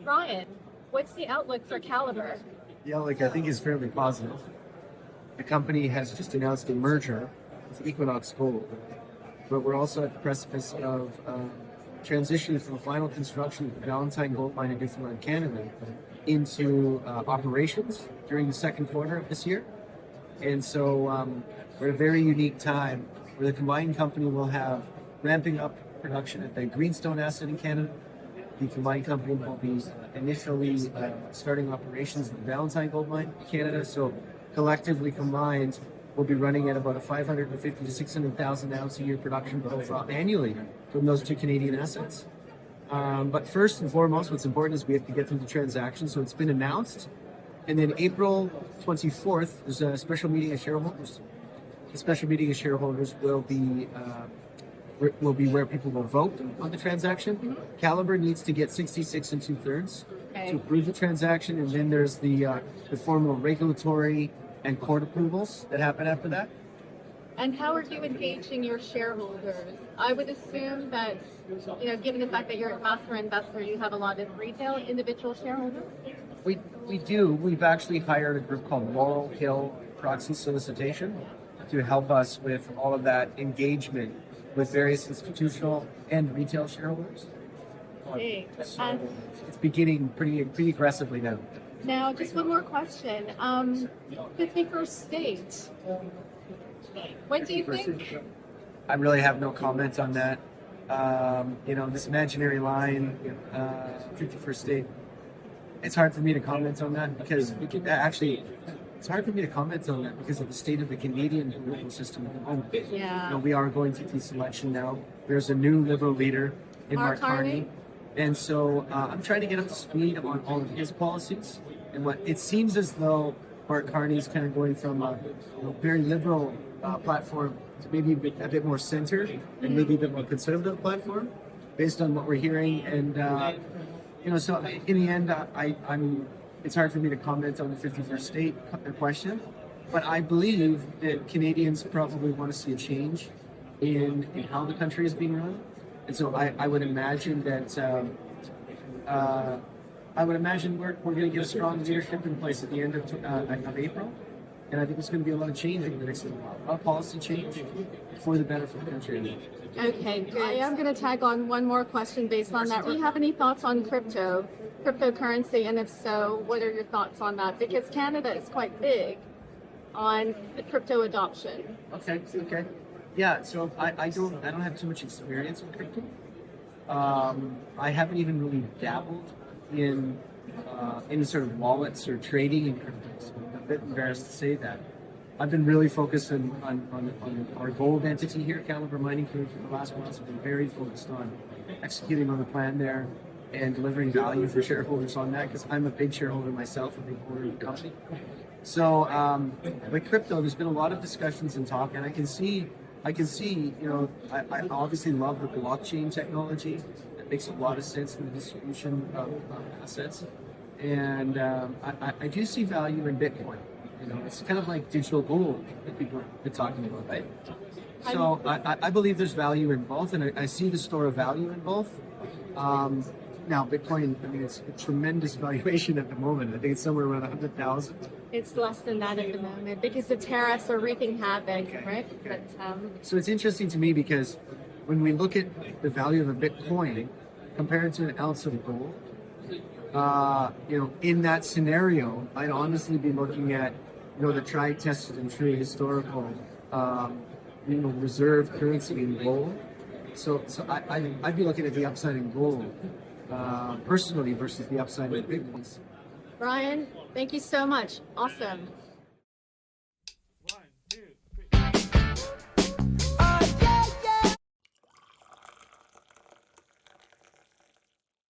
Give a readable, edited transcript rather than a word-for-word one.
Ryan, what's the outlook for Calibre? The outlook, I think, is fairly positive. The company has just announced a merger with Equinox Gold, but we're also at the precipice of transition from final construction of the Valentine Gold Mine in Newfoundland, Canada, into operations during the second quarter of this year. And so we're at a very unique time where the combined company will have ramping up production at the Greenstone asset in Canada. The combined company will be initially starting operations at the Valentine Gold Mine in Canada. So collectively combined, we'll be running at about a 550 to 600,000 ounce a year production profile annually from those two Canadian assets. But first and foremost, what's important is we have to get through the transaction. So it's been announced. And then April 24th, there's a special meeting of shareholders. The special meeting of shareholders will be where people will vote on the transaction. Calibre needs to get 66 and 2/3 to approve the transaction, and then there's the formal regulatory and court approvals that happen after that. And how are you engaging your shareholders? I would assume that, given the fact that you're a master investor, you have a lot of retail individual shareholders? We do. We've actually hired a group called Laurel Hill Proxy Solicitation to help us with all of that engagement with various institutional and retail shareholders. Okay. So it's beginning pretty aggressively now. Now, just one more question. 51st state. When do you think? I really have no comment on that. This imaginary line, 51st state. It's hard for me to comment on that because it's hard for me to comment on that because of the state of the Canadian political system at the moment. Yeah. We are going through this election now. There's a new Liberal leader in Mark Carney. And so I'm trying to get up to speed on all of his policies. And what it seems as though Mark Carney is kind of going from a very liberal platform to maybe a bit more center and maybe a bit more conservative platform based on what we're hearing. And, so in the end, it's hard for me to comment on the 51st state question, but I believe that Canadians probably want to see a change in how the country is being run. And so I would imagine that we're going to get a strong leadership in place at the end of April. And I think there's going to be a lot of change in the next little while, a lot of policy change for the better for the country. Okay, good. I am going to tag on one more question based on that. Do you have any thoughts on cryptocurrency? And if so, what are your thoughts on that? Because Canada is quite big on the crypto adoption. Okay. Yeah, so I don't have too much experience with crypto. I haven't even really dabbled in any sort of wallets or trading in crypto. So I'm a bit embarrassed to say that. I've been really focused on our gold entity here, Calibre Mining Group, for the last months. I've been very focused on executing on the plan there and delivering value for shareholders on that because I'm a big shareholder myself, a big holder of the company. So with crypto, there's been a lot of discussions and talk, and I can see, I obviously love the blockchain technology. It makes a lot of sense in the distribution of assets. And I do see value in Bitcoin. It's kind of like digital gold that people have been talking about, right? So I believe there's value in both, and I see the store of value in both. Now, Bitcoin, it's a tremendous valuation at the moment. I think it's somewhere around 100,000. It's less than that at the moment because the tariffs are wreaking havoc, right? Okay. But, so it's interesting to me because when we look at the value of a Bitcoin compared to an ounce of gold, in that scenario, I'd honestly be looking at, the tried, tested, and true historical, reserve currency in gold. So I'd be looking at the upside in gold, personally, versus the upside in Bitcoin. Brian, thank you so much. Awesome.